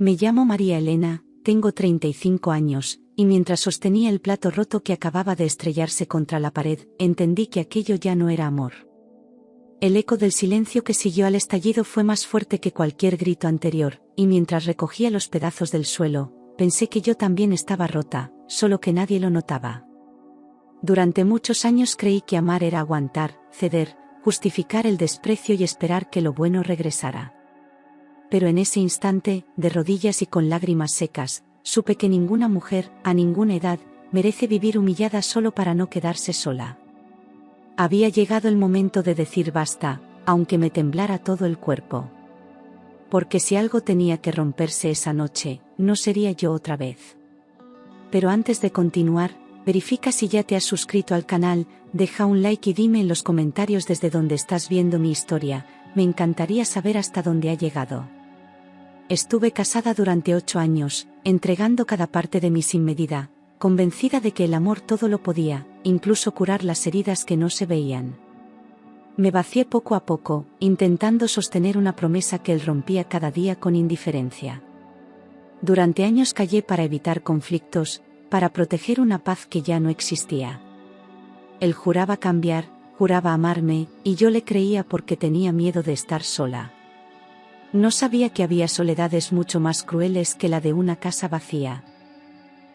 Me llamo María Elena, tengo 35 años, y mientras sostenía el plato roto que acababa de estrellarse contra la pared, entendí que aquello ya no era amor. El eco del silencio que siguió al estallido fue más fuerte que cualquier grito anterior, y mientras recogía los pedazos del suelo, pensé que yo también estaba rota, solo que nadie lo notaba. Durante muchos años creí que amar era aguantar, ceder, justificar el desprecio y esperar que lo bueno regresara. Pero en ese instante, de rodillas y con lágrimas secas, supe que ninguna mujer, a ninguna edad, merece vivir humillada solo para no quedarse sola. Había llegado el momento de decir basta, aunque me temblara todo el cuerpo. Porque si algo tenía que romperse esa noche, no sería yo otra vez. Pero antes de continuar, verifica si ya te has suscrito al canal, deja un like y dime en los comentarios desde donde estás viendo mi historia, me encantaría saber hasta dónde ha llegado. Estuve casada durante 8 años, entregando cada parte de mí sin medida, convencida de que el amor todo lo podía, incluso curar las heridas que no se veían. Me vacié poco a poco, intentando sostener una promesa que él rompía cada día con indiferencia. Durante años callé para evitar conflictos, para proteger una paz que ya no existía. Él juraba cambiar, juraba amarme, y yo le creía porque tenía miedo de estar sola. No sabía que había soledades mucho más crueles que la de una casa vacía.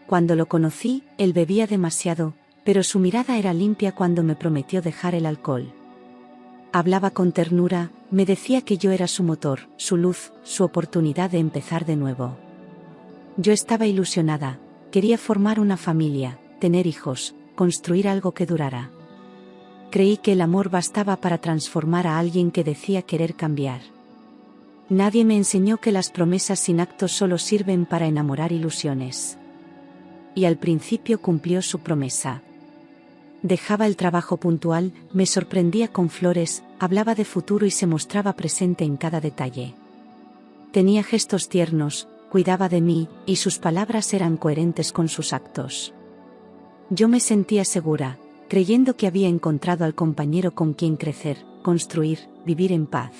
Cuando lo conocí, él bebía demasiado, pero su mirada era limpia cuando me prometió dejar el alcohol. Hablaba con ternura, me decía que yo era su motor, su luz, su oportunidad de empezar de nuevo. Yo estaba ilusionada, quería formar una familia, tener hijos, construir algo que durara. Creí que el amor bastaba para transformar a alguien que decía querer cambiar. Nadie me enseñó que las promesas sin actos solo sirven para enamorar ilusiones. Y al principio cumplió su promesa. Dejaba el trabajo puntual, me sorprendía con flores, hablaba de futuro y se mostraba presente en cada detalle. Tenía gestos tiernos, cuidaba de mí, y sus palabras eran coherentes con sus actos. Yo me sentía segura, creyendo que había encontrado al compañero con quien crecer, construir, vivir en paz.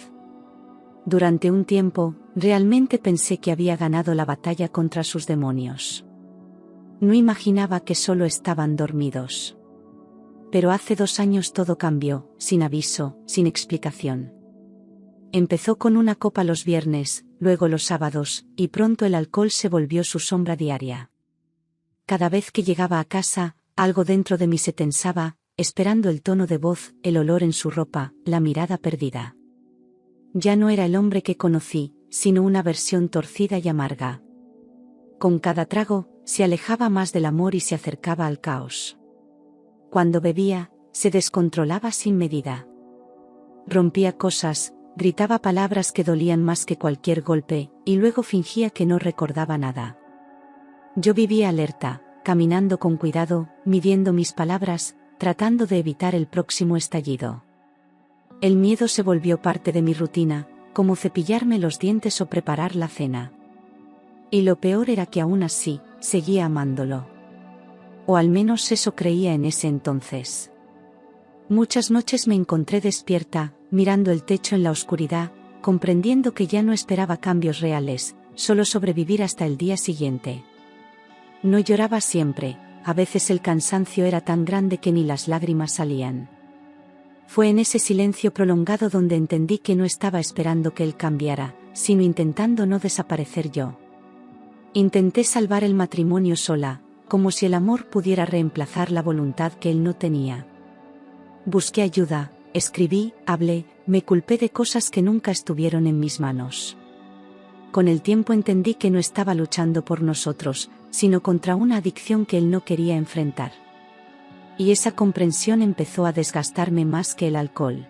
Durante un tiempo, realmente pensé que había ganado la batalla contra sus demonios. No imaginaba que solo estaban dormidos. Pero hace 2 años todo cambió, sin aviso, sin explicación. Empezó con una copa los viernes, luego los sábados, y pronto el alcohol se volvió su sombra diaria. Cada vez que llegaba a casa, algo dentro de mí se tensaba, esperando el tono de voz, el olor en su ropa, la mirada perdida. Ya no era el hombre que conocí, sino una versión torcida y amarga. Con cada trago, se alejaba más del amor y se acercaba al caos. Cuando bebía, se descontrolaba sin medida. Rompía cosas, gritaba palabras que dolían más que cualquier golpe, y luego fingía que no recordaba nada. Yo vivía alerta, caminando con cuidado, midiendo mis palabras, tratando de evitar el próximo estallido. El miedo se volvió parte de mi rutina, como cepillarme los dientes o preparar la cena. Y lo peor era que aún así, seguía amándolo. O al menos eso creía en ese entonces. Muchas noches me encontré despierta, mirando el techo en la oscuridad, comprendiendo que ya no esperaba cambios reales, solo sobrevivir hasta el día siguiente. No lloraba siempre, a veces el cansancio era tan grande que ni las lágrimas salían. Fue en ese silencio prolongado donde entendí que no estaba esperando que él cambiara, sino intentando no desaparecer yo. Intenté salvar el matrimonio sola, como si el amor pudiera reemplazar la voluntad que él no tenía. Busqué ayuda, escribí, hablé, me culpé de cosas que nunca estuvieron en mis manos. Con el tiempo entendí que no estaba luchando por nosotros, sino contra una adicción que él no quería enfrentar. Y esa comprensión empezó a desgastarme más que el alcohol.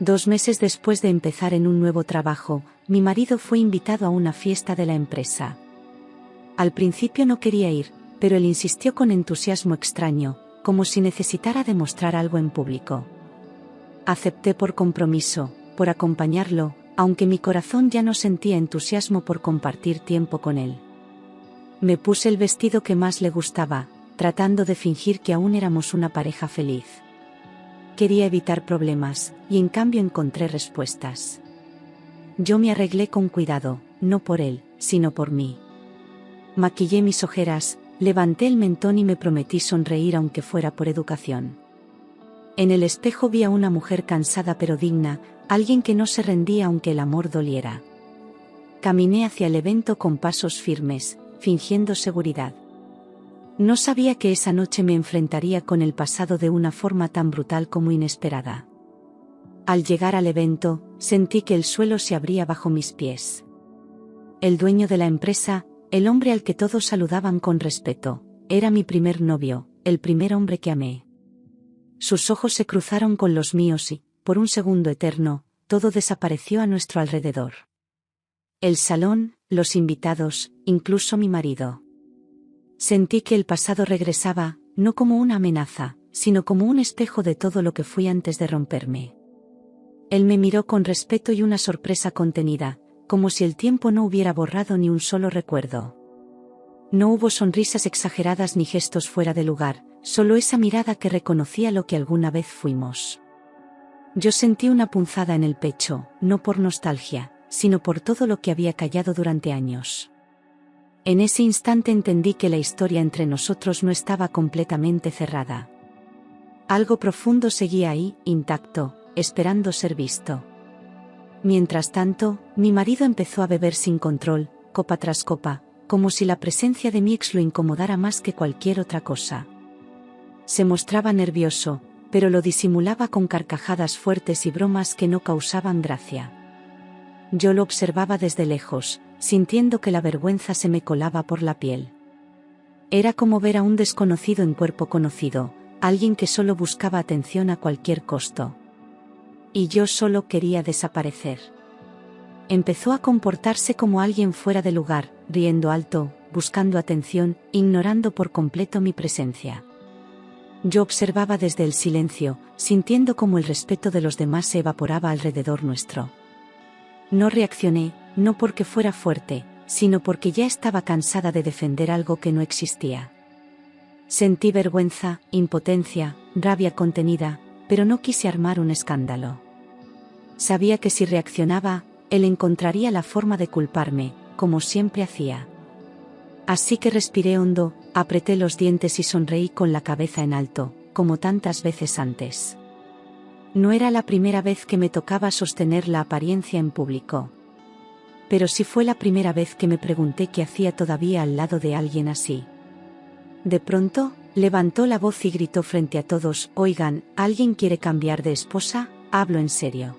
2 meses después de empezar en un nuevo trabajo, mi marido fue invitado a una fiesta de la empresa. Al principio no quería ir, pero él insistió con entusiasmo extraño, como si necesitara demostrar algo en público. Acepté por compromiso, por acompañarlo, aunque mi corazón ya no sentía entusiasmo por compartir tiempo con él. Me puse el vestido que más le gustaba, tratando de fingir que aún éramos una pareja feliz. Quería evitar problemas, y en cambio encontré respuestas. Yo me arreglé con cuidado, no por él, sino por mí. Maquillé mis ojeras, levanté el mentón y me prometí sonreír aunque fuera por educación. En el espejo vi a una mujer cansada pero digna, alguien que no se rendía aunque el amor doliera. Caminé hacia el evento con pasos firmes, fingiendo seguridad. No sabía que esa noche me enfrentaría con el pasado de una forma tan brutal como inesperada. Al llegar al evento, sentí que el suelo se abría bajo mis pies. El dueño de la empresa, el hombre al que todos saludaban con respeto, era mi primer novio, el primer hombre que amé. Sus ojos se cruzaron con los míos y, por un segundo eterno, todo desapareció a nuestro alrededor. El salón, los invitados, incluso mi marido. Sentí que el pasado regresaba, no como una amenaza, sino como un espejo de todo lo que fui antes de romperme. Él me miró con respeto y una sorpresa contenida, como si el tiempo no hubiera borrado ni un solo recuerdo. No hubo sonrisas exageradas ni gestos fuera de lugar, solo esa mirada que reconocía lo que alguna vez fuimos. Yo sentí una punzada en el pecho, no por nostalgia, sino por todo lo que había callado durante años. En ese instante entendí que la historia entre nosotros no estaba completamente cerrada. Algo profundo seguía ahí, intacto, esperando ser visto. Mientras tanto, mi marido empezó a beber sin control, copa tras copa, como si la presencia de mi ex lo incomodara más que cualquier otra cosa. Se mostraba nervioso, pero lo disimulaba con carcajadas fuertes y bromas que no causaban gracia. Yo lo observaba desde lejos, sintiendo que la vergüenza se me colaba por la piel. Era como ver a un desconocido en cuerpo conocido, alguien que solo buscaba atención a cualquier costo. Y yo solo quería desaparecer. Empezó a comportarse como alguien fuera de lugar, riendo alto, buscando atención, ignorando por completo mi presencia. Yo observaba desde el silencio, sintiendo como el respeto de los demás se evaporaba alrededor nuestro. No reaccioné, no porque fuera fuerte, sino porque ya estaba cansada de defender algo que no existía. Sentí vergüenza, impotencia, rabia contenida, pero no quise armar un escándalo. Sabía que si reaccionaba, él encontraría la forma de culparme, como siempre hacía. Así que respiré hondo, apreté los dientes y sonreí con la cabeza en alto, como tantas veces antes. No era la primera vez que me tocaba sostener la apariencia en público. Pero sí fue la primera vez que me pregunté qué hacía todavía al lado de alguien así. De pronto, levantó la voz y gritó frente a todos: «Oigan, ¿alguien quiere cambiar de esposa? Hablo en serio».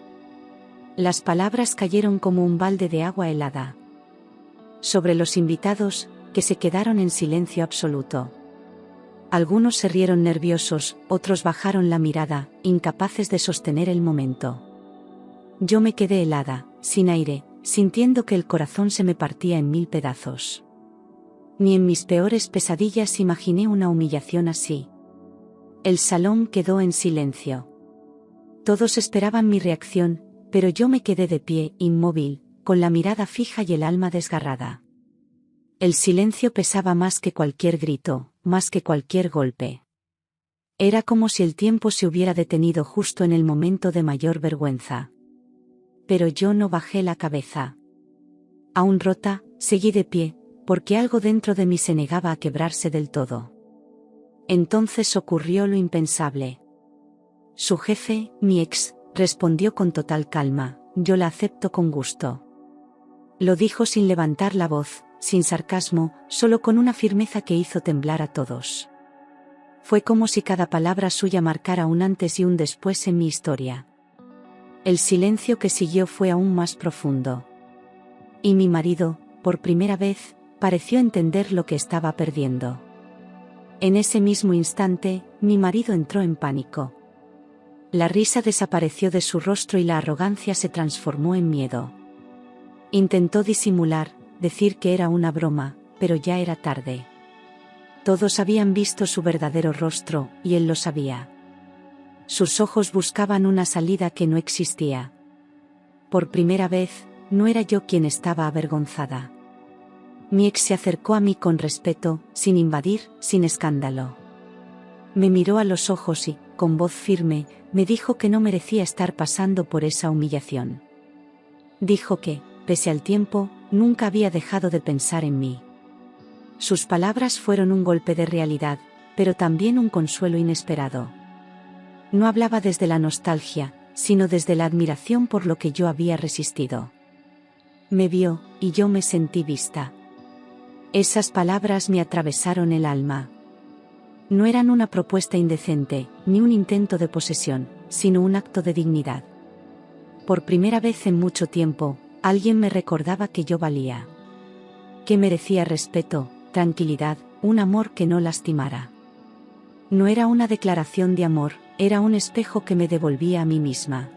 Las palabras cayeron como un balde de agua helada sobre los invitados, que se quedaron en silencio absoluto. Algunos se rieron nerviosos, otros bajaron la mirada, incapaces de sostener el momento. Yo me quedé helada, sin aire, sintiendo que el corazón se me partía en 1000 pedazos. Ni en mis peores pesadillas imaginé una humillación así. El salón quedó en silencio. Todos esperaban mi reacción, pero yo me quedé de pie, inmóvil, con la mirada fija y el alma desgarrada. El silencio pesaba más que cualquier grito, más que cualquier golpe. Era como si el tiempo se hubiera detenido justo en el momento de mayor vergüenza. Pero yo no bajé la cabeza. Aún rota, seguí de pie, porque algo dentro de mí se negaba a quebrarse del todo. Entonces ocurrió lo impensable. Su jefe, mi ex, respondió con total calma: «Yo la acepto con gusto». Lo dijo sin levantar la voz, sin sarcasmo, solo con una firmeza que hizo temblar a todos. Fue como si cada palabra suya marcara un antes y un después en mi historia. El silencio que siguió fue aún más profundo. Y mi marido, por primera vez, pareció entender lo que estaba perdiendo. En ese mismo instante, mi marido entró en pánico. La risa desapareció de su rostro y la arrogancia se transformó en miedo. Intentó disimular, decir que era una broma, pero ya era tarde. Todos habían visto su verdadero rostro, y él lo sabía. Sus ojos buscaban una salida que no existía. Por primera vez, no era yo quien estaba avergonzada. Mi ex se acercó a mí con respeto, sin invadir, sin escándalo. Me miró a los ojos y, con voz firme, me dijo que no merecía estar pasando por esa humillación. Dijo que, pese al tiempo, nunca había dejado de pensar en mí. Sus palabras fueron un golpe de realidad, pero también un consuelo inesperado. No hablaba desde la nostalgia, sino desde la admiración por lo que yo había resistido. Me vio, y yo me sentí vista. Esas palabras me atravesaron el alma. No eran una propuesta indecente, ni un intento de posesión, sino un acto de dignidad. Por primera vez en mucho tiempo, alguien me recordaba que yo valía. Que merecía respeto, tranquilidad, un amor que no lastimara. No era una declaración de amor, era un espejo que me devolvía a mí misma.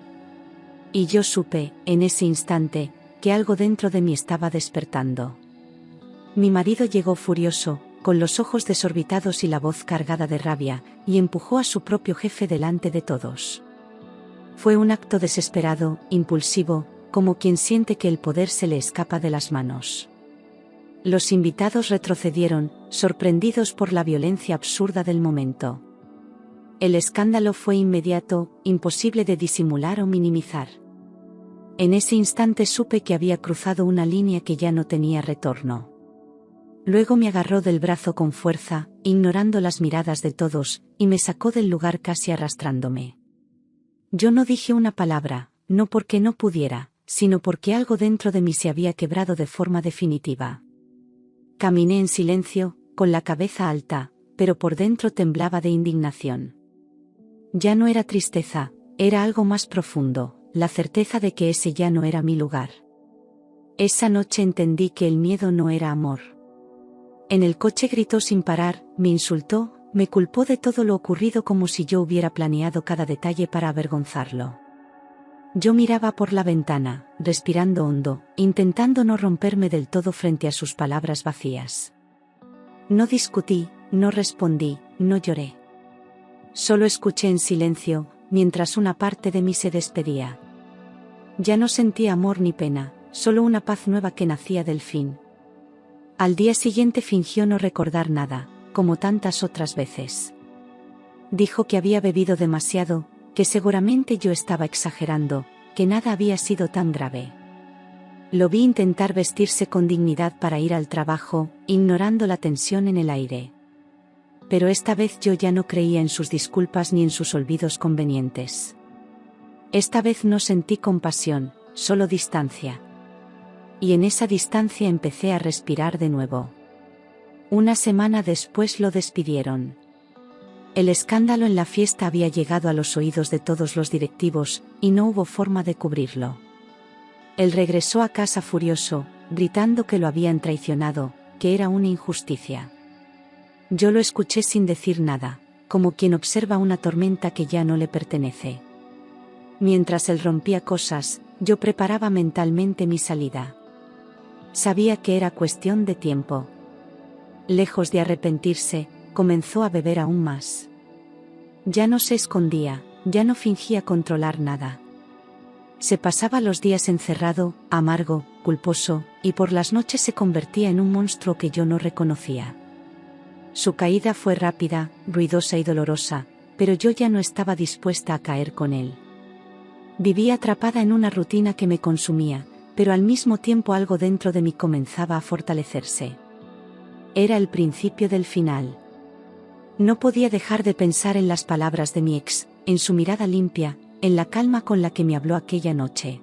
Y yo supe, en ese instante, que algo dentro de mí estaba despertando. Mi marido llegó furioso, con los ojos desorbitados y la voz cargada de rabia, y empujó a su propio jefe delante de todos. Fue un acto desesperado, impulsivo, como quien siente que el poder se le escapa de las manos. Los invitados retrocedieron, sorprendidos por la violencia absurda del momento. El escándalo fue inmediato, imposible de disimular o minimizar. En ese instante supe que había cruzado una línea que ya no tenía retorno. Luego me agarró del brazo con fuerza, ignorando las miradas de todos, y me sacó del lugar casi arrastrándome. Yo no dije una palabra, no porque no pudiera, sino porque algo dentro de mí se había quebrado de forma definitiva. Caminé en silencio, con la cabeza alta, pero por dentro temblaba de indignación. Ya no era tristeza, era algo más profundo, la certeza de que ese ya no era mi lugar. Esa noche entendí que el miedo no era amor. En el coche gritó sin parar, me insultó, me culpó de todo lo ocurrido como si yo hubiera planeado cada detalle para avergonzarlo. Yo miraba por la ventana, respirando hondo, intentando no romperme del todo frente a sus palabras vacías. No discutí, no respondí, no lloré. Solo escuché en silencio, mientras una parte de mí se despedía. Ya no sentía amor ni pena, solo una paz nueva que nacía del fin. Al día siguiente fingió no recordar nada, como tantas otras veces. Dijo que había bebido demasiado, que seguramente yo estaba exagerando, que nada había sido tan grave. Lo vi intentar vestirse con dignidad para ir al trabajo, ignorando la tensión en el aire. Pero esta vez yo ya no creía en sus disculpas ni en sus olvidos convenientes. Esta vez no sentí compasión, solo distancia. Y en esa distancia empecé a respirar de nuevo. Una semana después lo despidieron. El escándalo en la fiesta había llegado a los oídos de todos los directivos, y no hubo forma de cubrirlo. Él regresó a casa furioso, gritando que lo habían traicionado, que era una injusticia. Yo lo escuché sin decir nada, como quien observa una tormenta que ya no le pertenece. Mientras él rompía cosas, yo preparaba mentalmente mi salida. Sabía que era cuestión de tiempo. Lejos de arrepentirse, comenzó a beber aún más. Ya no se escondía, ya no fingía controlar nada. Se pasaba los días encerrado, amargo, culposo, y por las noches se convertía en un monstruo que yo no reconocía. Su caída fue rápida, ruidosa y dolorosa, pero yo ya no estaba dispuesta a caer con él. Vivía atrapada en una rutina que me consumía, pero al mismo tiempo algo dentro de mí comenzaba a fortalecerse. Era el principio del final. No podía dejar de pensar en las palabras de mi ex, en su mirada limpia, en la calma con la que me habló aquella noche.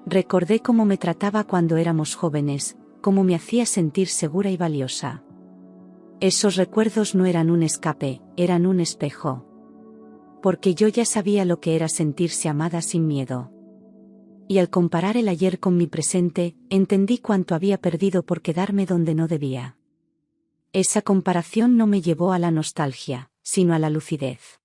Recordé cómo me trataba cuando éramos jóvenes, cómo me hacía sentir segura y valiosa. Esos recuerdos no eran un escape, eran un espejo. Porque yo ya sabía lo que era sentirse amada sin miedo. Y al comparar el ayer con mi presente, entendí cuánto había perdido por quedarme donde no debía. Esa comparación no me llevó a la nostalgia, sino a la lucidez.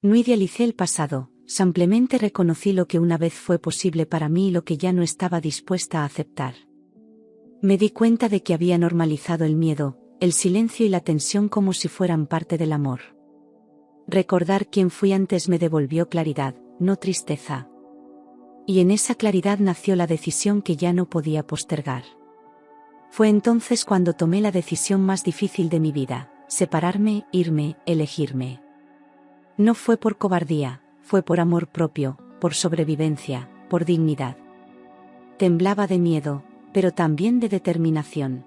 No idealicé el pasado, simplemente reconocí lo que una vez fue posible para mí y lo que ya no estaba dispuesta a aceptar. Me di cuenta de que había normalizado el miedo, el silencio y la tensión como si fueran parte del amor. Recordar quién fui antes me devolvió claridad, no tristeza. Y en esa claridad nació la decisión que ya no podía postergar. Fue entonces cuando tomé la decisión más difícil de mi vida, separarme, irme, elegirme. No fue por cobardía, fue por amor propio, por sobrevivencia, por dignidad. Temblaba de miedo, pero también de determinación.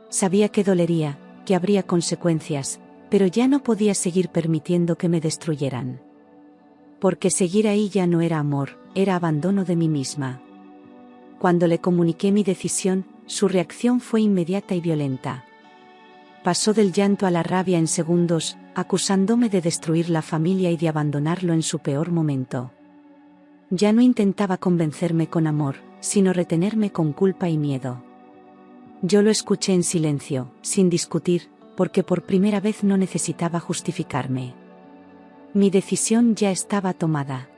Sabía que dolería, que habría consecuencias, pero ya no podía seguir permitiendo que me destruyeran. Porque seguir ahí ya no era amor, era abandono de mí misma. Cuando le comuniqué mi decisión, su reacción fue inmediata y violenta. Pasó del llanto a la rabia en segundos, acusándome de destruir la familia y de abandonarlo en su peor momento. Ya no intentaba convencerme con amor, sino retenerme con culpa y miedo. Yo lo escuché en silencio, sin discutir, porque por primera vez no necesitaba justificarme. Mi decisión ya estaba tomada.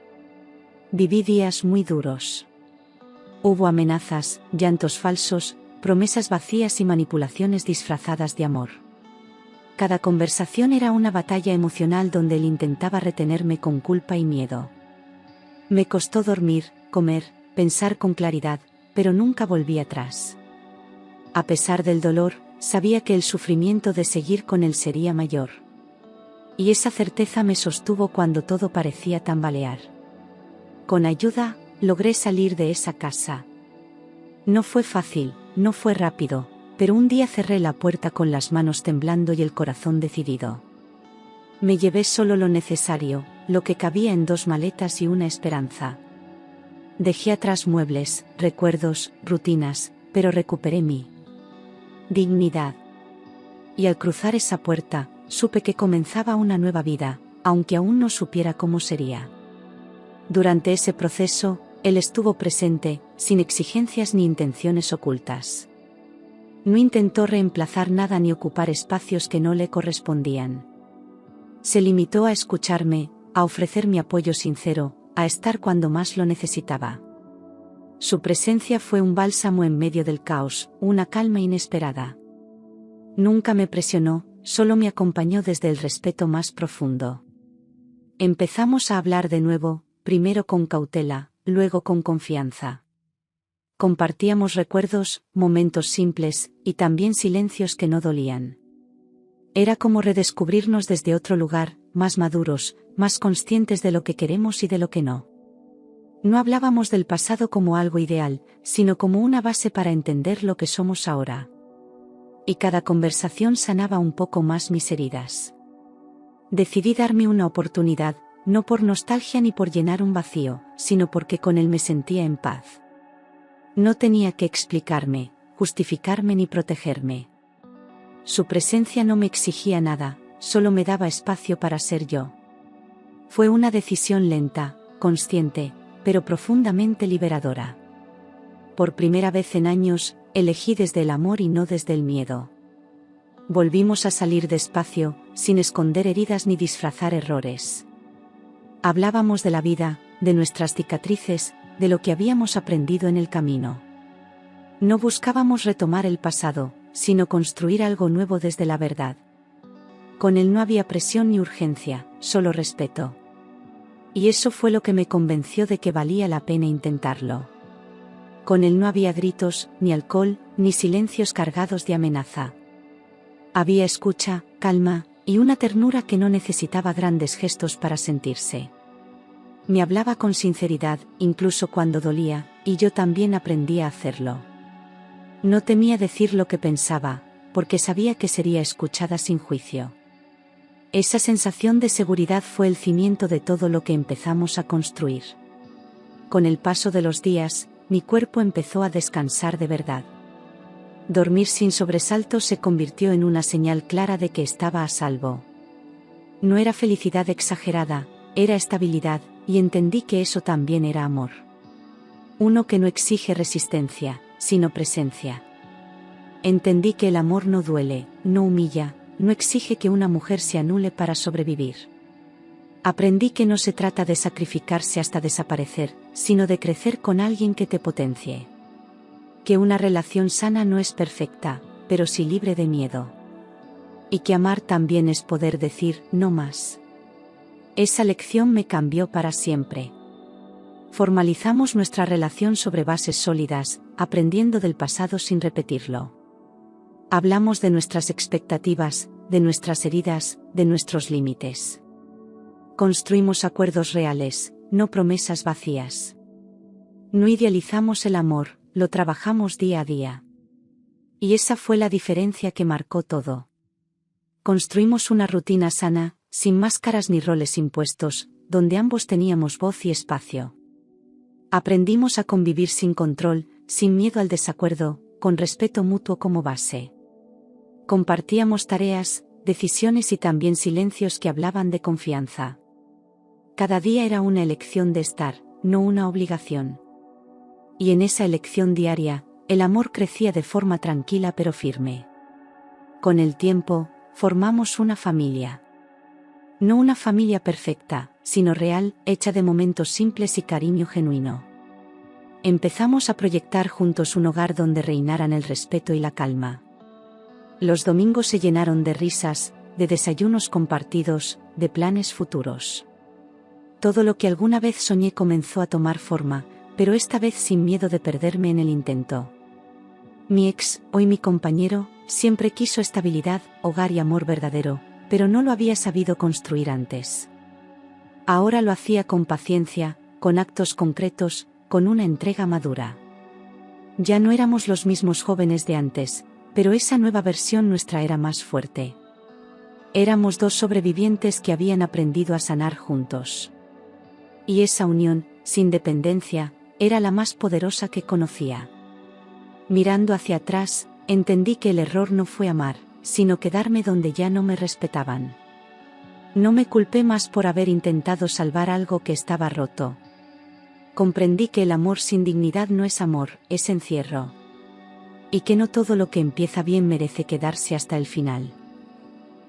Viví días muy duros. Hubo amenazas, llantos falsos, promesas vacías y manipulaciones disfrazadas de amor. Cada conversación era una batalla emocional donde él intentaba retenerme con culpa y miedo. Me costó dormir, comer, pensar con claridad, pero nunca volví atrás. A pesar del dolor, sabía que el sufrimiento de seguir con él sería mayor. Y esa certeza me sostuvo cuando todo parecía tambalear. Con ayuda, logré salir de esa casa. No fue fácil, no fue rápido, pero un día cerré la puerta con las manos temblando y el corazón decidido. Me llevé solo lo necesario, lo que cabía en 2 maletas y una esperanza. Dejé atrás muebles, recuerdos, rutinas, pero recuperé mi dignidad. Y al cruzar esa puerta, supe que comenzaba una nueva vida, aunque aún no supiera cómo sería. Durante ese proceso, él estuvo presente, sin exigencias ni intenciones ocultas. No intentó reemplazar nada ni ocupar espacios que no le correspondían. Se limitó a escucharme, a ofrecer mi apoyo sincero, a estar cuando más lo necesitaba. Su presencia fue un bálsamo en medio del caos, una calma inesperada. Nunca me presionó, solo me acompañó desde el respeto más profundo. Empezamos a hablar de nuevo, primero con cautela, luego con confianza. Compartíamos recuerdos, momentos simples, y también silencios que no dolían. Era como redescubrirnos desde otro lugar, más maduros, más conscientes de lo que queremos y de lo que no. No hablábamos del pasado como algo ideal, sino como una base para entender lo que somos ahora. Y cada conversación sanaba un poco más mis heridas. Decidí darme una oportunidad, no por nostalgia ni por llenar un vacío, sino porque con él me sentía en paz. No tenía que explicarme, justificarme ni protegerme. Su presencia no me exigía nada, solo me daba espacio para ser yo. Fue una decisión lenta, consciente, pero profundamente liberadora. Por primera vez en años, elegí desde el amor y no desde el miedo. Volvimos a salir despacio, sin esconder heridas ni disfrazar errores. Hablábamos de la vida, de nuestras cicatrices, de lo que habíamos aprendido en el camino. No buscábamos retomar el pasado, sino construir algo nuevo desde la verdad. Con él no había presión ni urgencia, solo respeto. Y eso fue lo que me convenció de que valía la pena intentarlo. Con él no había gritos, ni alcohol, ni silencios cargados de amenaza. Había escucha, calma, y una ternura que no necesitaba grandes gestos para sentirse. Me hablaba con sinceridad, incluso cuando dolía, y yo también aprendí a hacerlo. No temía decir lo que pensaba, porque sabía que sería escuchada sin juicio. Esa sensación de seguridad fue el cimiento de todo lo que empezamos a construir. Con el paso de los días, mi cuerpo empezó a descansar de verdad. Dormir sin sobresaltos se convirtió en una señal clara de que estaba a salvo. No era felicidad exagerada, era estabilidad, y entendí que eso también era amor. Uno que no exige resistencia, sino presencia. Entendí que el amor no duele, no humilla, no exige que una mujer se anule para sobrevivir. Aprendí que no se trata de sacrificarse hasta desaparecer, sino de crecer con alguien que te potencie. Que una relación sana no es perfecta, pero sí libre de miedo. Y que amar también es poder decir no más. Esa lección me cambió para siempre. Formalizamos nuestra relación sobre bases sólidas, aprendiendo del pasado sin repetirlo. Hablamos de nuestras expectativas, de nuestras heridas, de nuestros límites. Construimos acuerdos reales, no promesas vacías. No idealizamos el amor, lo trabajamos día a día. Y esa fue la diferencia que marcó todo. Construimos una rutina sana, sin máscaras ni roles impuestos, donde ambos teníamos voz y espacio. Aprendimos a convivir sin control, sin miedo al desacuerdo, con respeto mutuo como base. Compartíamos tareas, decisiones y también silencios que hablaban de confianza. Cada día era una elección de estar, no una obligación. Y en esa elección diaria, el amor crecía de forma tranquila pero firme. Con el tiempo, formamos una familia. No una familia perfecta, sino real, hecha de momentos simples y cariño genuino. Empezamos a proyectar juntos un hogar donde reinaran el respeto y la calma. Los domingos se llenaron de risas, de desayunos compartidos, de planes futuros. Todo lo que alguna vez soñé comenzó a tomar forma, pero esta vez sin miedo de perderme en el intento. Mi ex, hoy mi compañero, siempre quiso estabilidad, hogar y amor verdadero, pero no lo había sabido construir antes. Ahora lo hacía con paciencia, con actos concretos, con una entrega madura. Ya no éramos los mismos jóvenes de antes, pero esa nueva versión nuestra era más fuerte. Éramos dos sobrevivientes que habían aprendido a sanar juntos. Y esa unión, sin dependencia, era la más poderosa que conocía. Mirando hacia atrás, entendí que el error no fue amar, sino quedarme donde ya no me respetaban. No me culpé más por haber intentado salvar algo que estaba roto. Comprendí que el amor sin dignidad no es amor, es encierro. Y que no todo lo que empieza bien merece quedarse hasta el final.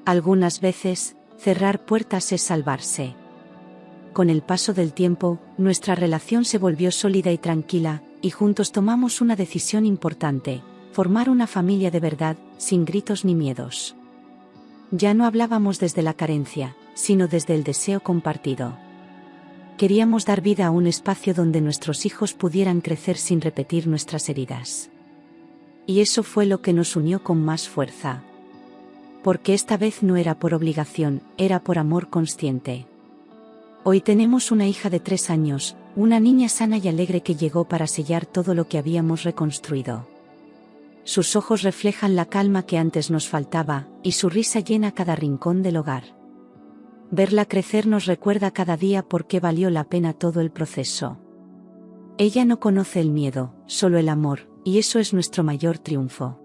Algunas veces, cerrar puertas es salvarse. Con el paso del tiempo, nuestra relación se volvió sólida y tranquila, y juntos tomamos una decisión importante: formar una familia de verdad, sin gritos ni miedos. Ya no hablábamos desde la carencia, sino desde el deseo compartido. Queríamos dar vida a un espacio donde nuestros hijos pudieran crecer sin repetir nuestras heridas. Y eso fue lo que nos unió con más fuerza. Porque esta vez no era por obligación, era por amor consciente. Hoy tenemos una hija de 3 años, una niña sana y alegre que llegó para sellar todo lo que habíamos reconstruido. Sus ojos reflejan la calma que antes nos faltaba, y su risa llena cada rincón del hogar. Verla crecer nos recuerda cada día por qué valió la pena todo el proceso. Ella no conoce el miedo, solo el amor, y eso es nuestro mayor triunfo.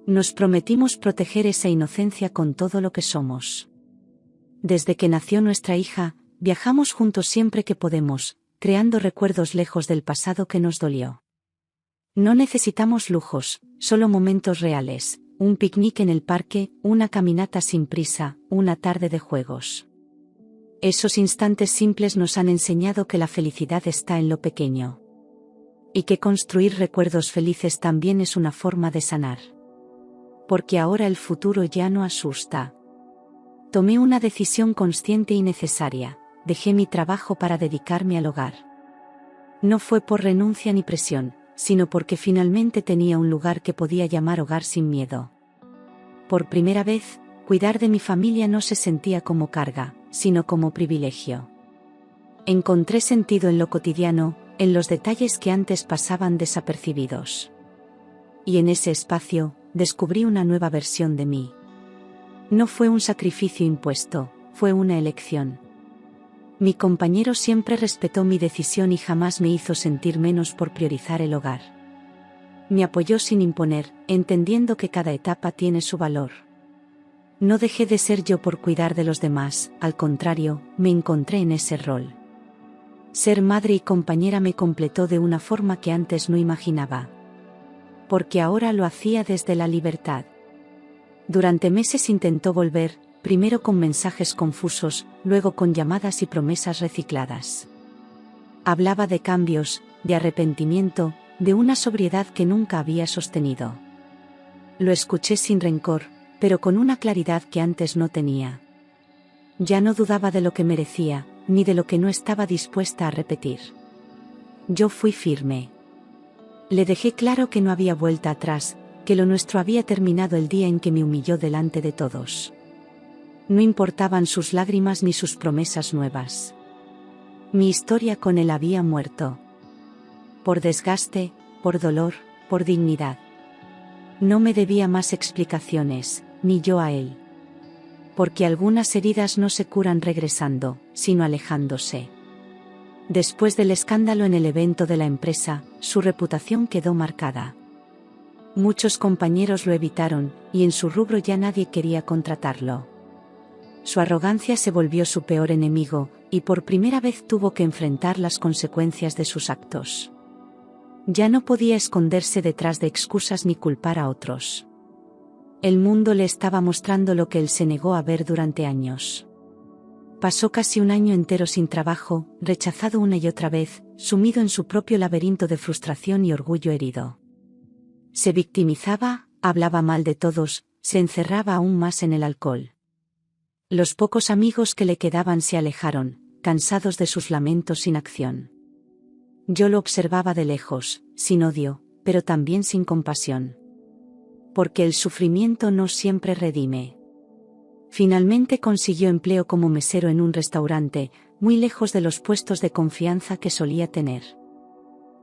Nos prometimos proteger esa inocencia con todo lo que somos. Desde que nació nuestra hija, viajamos juntos siempre que podemos, creando recuerdos lejos del pasado que nos dolió. No necesitamos lujos, solo momentos reales, un picnic en el parque, una caminata sin prisa, una tarde de juegos. Esos instantes simples nos han enseñado que la felicidad está en lo pequeño. Y que construir recuerdos felices también es una forma de sanar. Porque ahora el futuro ya no asusta. Tomé una decisión consciente y necesaria: dejé mi trabajo para dedicarme al hogar. No fue por renuncia ni presión, sino porque finalmente tenía un lugar que podía llamar hogar sin miedo. Por primera vez, cuidar de mi familia no se sentía como carga, sino como privilegio. Encontré sentido en lo cotidiano, en los detalles que antes pasaban desapercibidos. Y en ese espacio, descubrí una nueva versión de mí. No fue un sacrificio impuesto, fue una elección. Mi compañero siempre respetó mi decisión y jamás me hizo sentir menos por priorizar el hogar. Me apoyó sin imponer, entendiendo que cada etapa tiene su valor. No dejé de ser yo por cuidar de los demás, al contrario, me encontré en ese rol. Ser madre y compañera me completó de una forma que antes no imaginaba. Porque ahora lo hacía desde la libertad. Durante meses intentó volver, primero con mensajes confusos, luego con llamadas y promesas recicladas. Hablaba de cambios, de arrepentimiento, de una sobriedad que nunca había sostenido. Lo escuché sin rencor, pero con una claridad que antes no tenía. Ya no dudaba de lo que merecía, ni de lo que no estaba dispuesta a repetir. Yo fui firme. Le dejé claro que no había vuelta atrás, que lo nuestro había terminado el día en que me humilló delante de todos. No importaban sus lágrimas ni sus promesas nuevas. Mi historia con él había muerto. Por desgaste, por dolor, por dignidad. No me debía más explicaciones, ni yo a él. Porque algunas heridas no se curan regresando, sino alejándose. Después del escándalo en el evento de la empresa, su reputación quedó marcada. Muchos compañeros lo evitaron, y en su rubro ya nadie quería contratarlo. Su arrogancia se volvió su peor enemigo, y por primera vez tuvo que enfrentar las consecuencias de sus actos. Ya no podía esconderse detrás de excusas ni culpar a otros. El mundo le estaba mostrando lo que él se negó a ver durante años. Pasó casi un año entero sin trabajo, rechazado una y otra vez, sumido en su propio laberinto de frustración y orgullo herido. Se victimizaba, hablaba mal de todos, se encerraba aún más en el alcohol. Los pocos amigos que le quedaban se alejaron, cansados de sus lamentos sin acción. Yo lo observaba de lejos, sin odio, pero también sin compasión. Porque el sufrimiento no siempre redime. Finalmente consiguió empleo como mesero en un restaurante, muy lejos de los puestos de confianza que solía tener.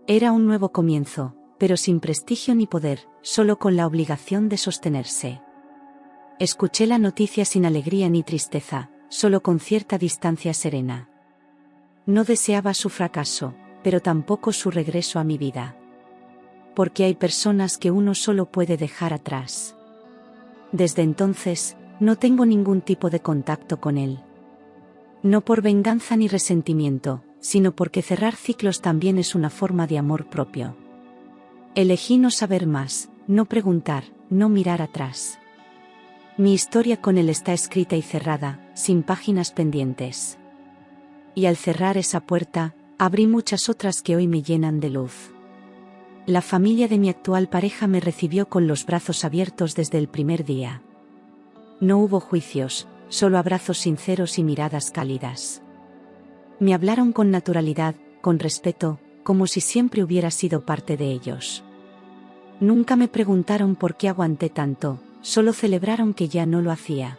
Era un nuevo comienzo, pero sin prestigio ni poder, solo con la obligación de sostenerse. Escuché la noticia sin alegría ni tristeza, solo con cierta distancia serena. No deseaba su fracaso, pero tampoco su regreso a mi vida. Porque hay personas que uno solo puede dejar atrás. Desde entonces, no tengo ningún tipo de contacto con él. No por venganza ni resentimiento, sino porque cerrar ciclos también es una forma de amor propio. Elegí no saber más, no preguntar, no mirar atrás. Mi historia con él está escrita y cerrada, sin páginas pendientes. Y al cerrar esa puerta, abrí muchas otras que hoy me llenan de luz. La familia de mi actual pareja me recibió con los brazos abiertos desde el primer día. No hubo juicios, solo abrazos sinceros y miradas cálidas. Me hablaron con naturalidad, con respeto, como si siempre hubiera sido parte de ellos. Nunca me preguntaron por qué aguanté tanto, solo celebraron que ya no lo hacía.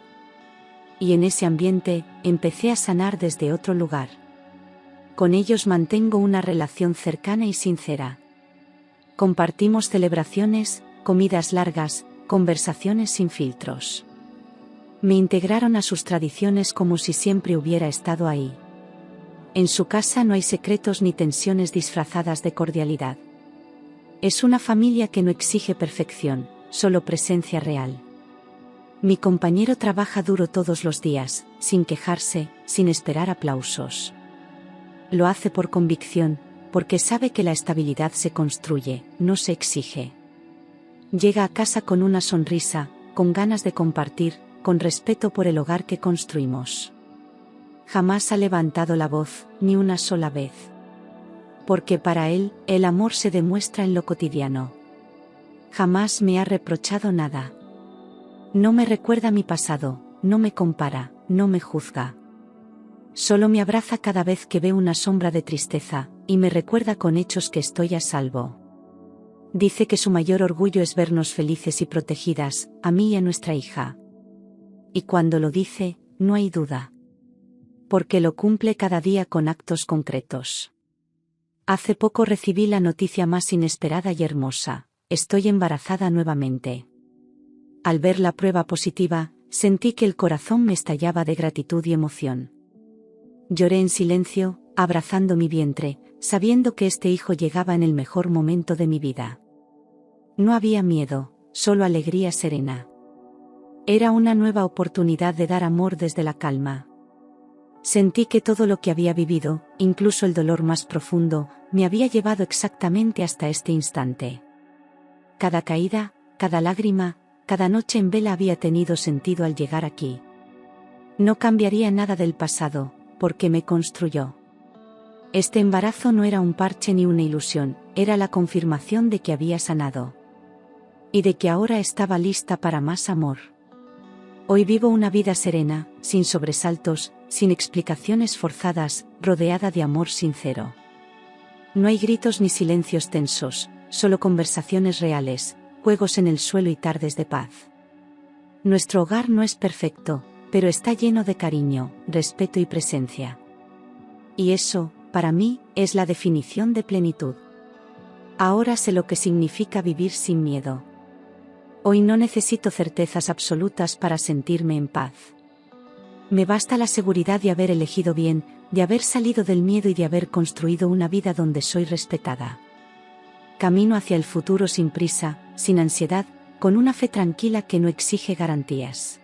Y en ese ambiente, empecé a sanar desde otro lugar. Con ellos mantengo una relación cercana y sincera. Compartimos celebraciones, comidas largas, conversaciones sin filtros. Me integraron a sus tradiciones como si siempre hubiera estado ahí. En su casa no hay secretos ni tensiones disfrazadas de cordialidad. Es una familia que no exige perfección, solo presencia real. Mi compañero trabaja duro todos los días, sin quejarse, sin esperar aplausos. Lo hace por convicción, porque sabe que la estabilidad se construye, no se exige. Llega a casa con una sonrisa, con ganas de compartir, con respeto por el hogar que construimos. Jamás ha levantado la voz, ni una sola vez. Porque para él, el amor se demuestra en lo cotidiano. Jamás me ha reprochado nada. No me recuerda mi pasado, no me compara, no me juzga. Solo me abraza cada vez que veo una sombra de tristeza, y me recuerda con hechos que estoy a salvo. Dice que su mayor orgullo es vernos felices y protegidas, a mí y a nuestra hija. Y cuando lo dice, no hay duda. Porque lo cumple cada día con actos concretos. Hace poco recibí la noticia más inesperada y hermosa: estoy embarazada nuevamente. Al ver la prueba positiva, sentí que el corazón me estallaba de gratitud y emoción. Lloré en silencio, abrazando mi vientre, sabiendo que este hijo llegaba en el mejor momento de mi vida. No había miedo, solo alegría serena. Era una nueva oportunidad de dar amor desde la calma. Sentí que todo lo que había vivido, incluso el dolor más profundo, me había llevado exactamente hasta este instante. Cada caída, cada lágrima, cada noche en vela había tenido sentido al llegar aquí. No cambiaría nada del pasado, porque me construyó. Este embarazo no era un parche ni una ilusión, era la confirmación de que había sanado. Y de que ahora estaba lista para más amor. Hoy vivo una vida serena, sin sobresaltos, sin explicaciones forzadas, rodeada de amor sincero. No hay gritos ni silencios tensos, solo conversaciones reales, juegos en el suelo y tardes de paz. Nuestro hogar no es perfecto, pero está lleno de cariño, respeto y presencia. Y eso, para mí, es la definición de plenitud. Ahora sé lo que significa vivir sin miedo. Hoy no necesito certezas absolutas para sentirme en paz. Me basta la seguridad de haber elegido bien, de haber salido del miedo y de haber construido una vida donde soy respetada. Camino hacia el futuro sin prisa, sin ansiedad, con una fe tranquila que no exige garantías.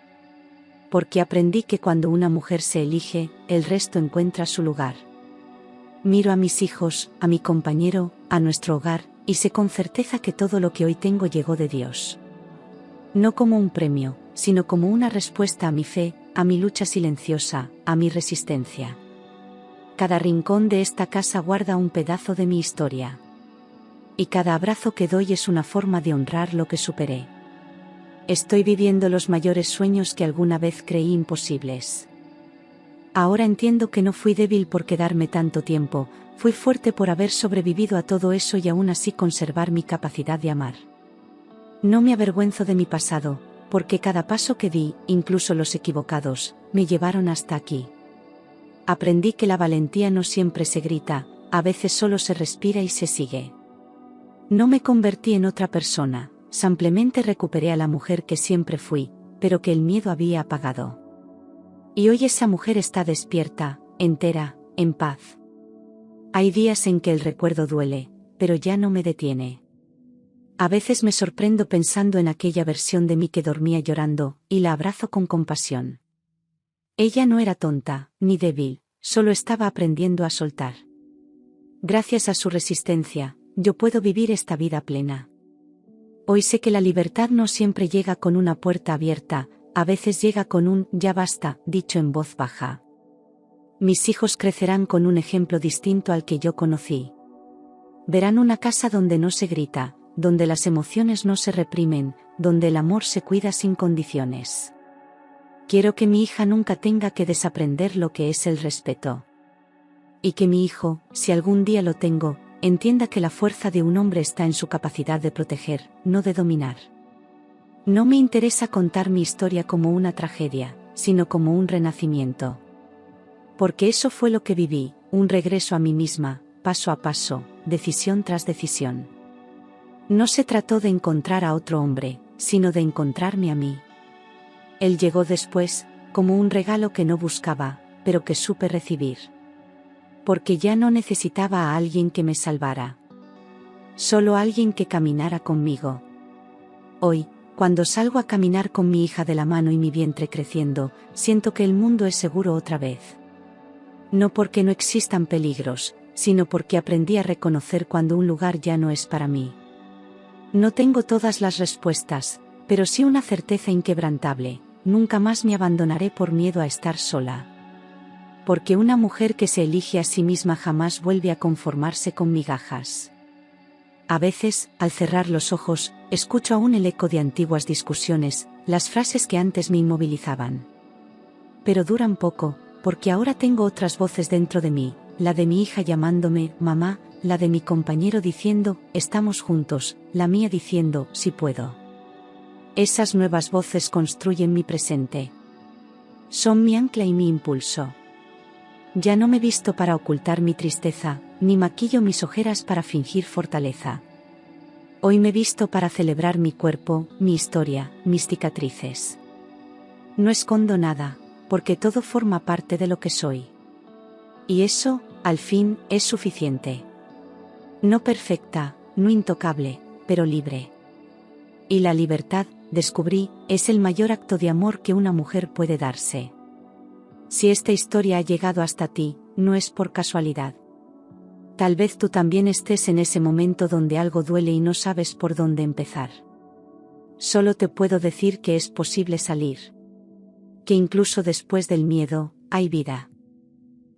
Porque aprendí que cuando una mujer se elige, el resto encuentra su lugar. Miro a mis hijos, a mi compañero, a nuestro hogar, y sé con certeza que todo lo que hoy tengo llegó de Dios. No como un premio, sino como una respuesta a mi fe, a mi lucha silenciosa, a mi resistencia. Cada rincón de esta casa guarda un pedazo de mi historia. Y cada abrazo que doy es una forma de honrar lo que superé. Estoy viviendo los mayores sueños que alguna vez creí imposibles. Ahora entiendo que no fui débil por quedarme tanto tiempo, fui fuerte por haber sobrevivido a todo eso y aún así conservar mi capacidad de amar. No me avergüenzo de mi pasado, porque cada paso que di, incluso los equivocados, me llevaron hasta aquí. Aprendí que la valentía no siempre se grita, a veces solo se respira y se sigue. No me convertí en otra persona, simplemente recuperé a la mujer que siempre fui, pero que el miedo había apagado. Y hoy esa mujer está despierta, entera, en paz. Hay días en que el recuerdo duele, pero ya no me detiene. A veces me sorprendo pensando en aquella versión de mí que dormía llorando, y la abrazo con compasión. Ella no era tonta, ni débil, solo estaba aprendiendo a soltar. Gracias a su resistencia, yo puedo vivir esta vida plena. Hoy sé que la libertad no siempre llega con una puerta abierta, a veces llega con un «ya basta», dicho en voz baja. Mis hijos crecerán con un ejemplo distinto al que yo conocí. Verán una casa donde no se grita, donde las emociones no se reprimen, donde el amor se cuida sin condiciones. Quiero que mi hija nunca tenga que desaprender lo que es el respeto. Y que mi hijo, si algún día lo tengo, entienda que la fuerza de un hombre está en su capacidad de proteger, no de dominar. No me interesa contar mi historia como una tragedia, sino como un renacimiento. Porque eso fue lo que viví, un regreso a mí misma, paso a paso, decisión tras decisión. No se trató de encontrar a otro hombre, sino de encontrarme a mí. Él llegó después, como un regalo que no buscaba, pero que supe recibir. Porque ya no necesitaba a alguien que me salvara. Solo alguien que caminara conmigo. Hoy, cuando salgo a caminar con mi hija de la mano y mi vientre creciendo, siento que el mundo es seguro otra vez. No porque no existan peligros, sino porque aprendí a reconocer cuando un lugar ya no es para mí. No tengo todas las respuestas, pero sí una certeza inquebrantable: nunca más me abandonaré por miedo a estar sola. Porque una mujer que se elige a sí misma jamás vuelve a conformarse con migajas. A veces, al cerrar los ojos, escucho aún el eco de antiguas discusiones, las frases que antes me inmovilizaban. Pero duran poco, porque ahora tengo otras voces dentro de mí, la de mi hija llamándome mamá, la de mi compañero diciendo estamos juntos, la mía diciendo sí puedo. Esas nuevas voces construyen mi presente. Son mi ancla y mi impulso. Ya no me visto para ocultar mi tristeza, ni maquillo mis ojeras para fingir fortaleza. Hoy me visto para celebrar mi cuerpo, mi historia, mis cicatrices. No escondo nada, porque todo forma parte de lo que soy. Y eso, al fin, es suficiente. No perfecta, no intocable, pero libre. Y la libertad, descubrí, es el mayor acto de amor que una mujer puede darse. Si esta historia ha llegado hasta ti, no es por casualidad. Tal vez tú también estés en ese momento donde algo duele y no sabes por dónde empezar. Solo te puedo decir que es posible salir. Que incluso después del miedo, hay vida.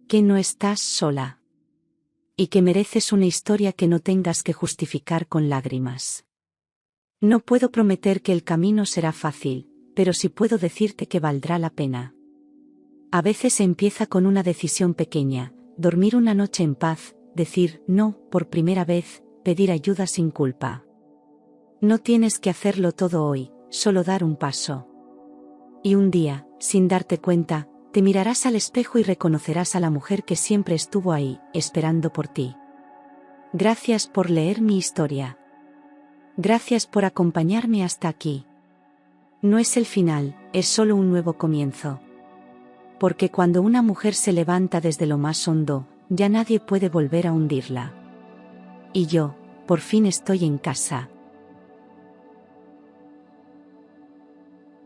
Que no estás sola. Y que mereces una historia que no tengas que justificar con lágrimas. No puedo prometer que el camino será fácil, pero sí puedo decirte que valdrá la pena. A veces se empieza con una decisión pequeña: dormir una noche en paz, decir no por primera vez, pedir ayuda sin culpa. No tienes que hacerlo todo hoy, solo dar un paso. Y un día, sin darte cuenta, te mirarás al espejo y reconocerás a la mujer que siempre estuvo ahí, esperando por ti. Gracias por leer mi historia. Gracias por acompañarme hasta aquí. No es el final, es solo un nuevo comienzo. Porque cuando una mujer se levanta desde lo más hondo, ya nadie puede volver a hundirla. Y yo, por fin estoy en casa.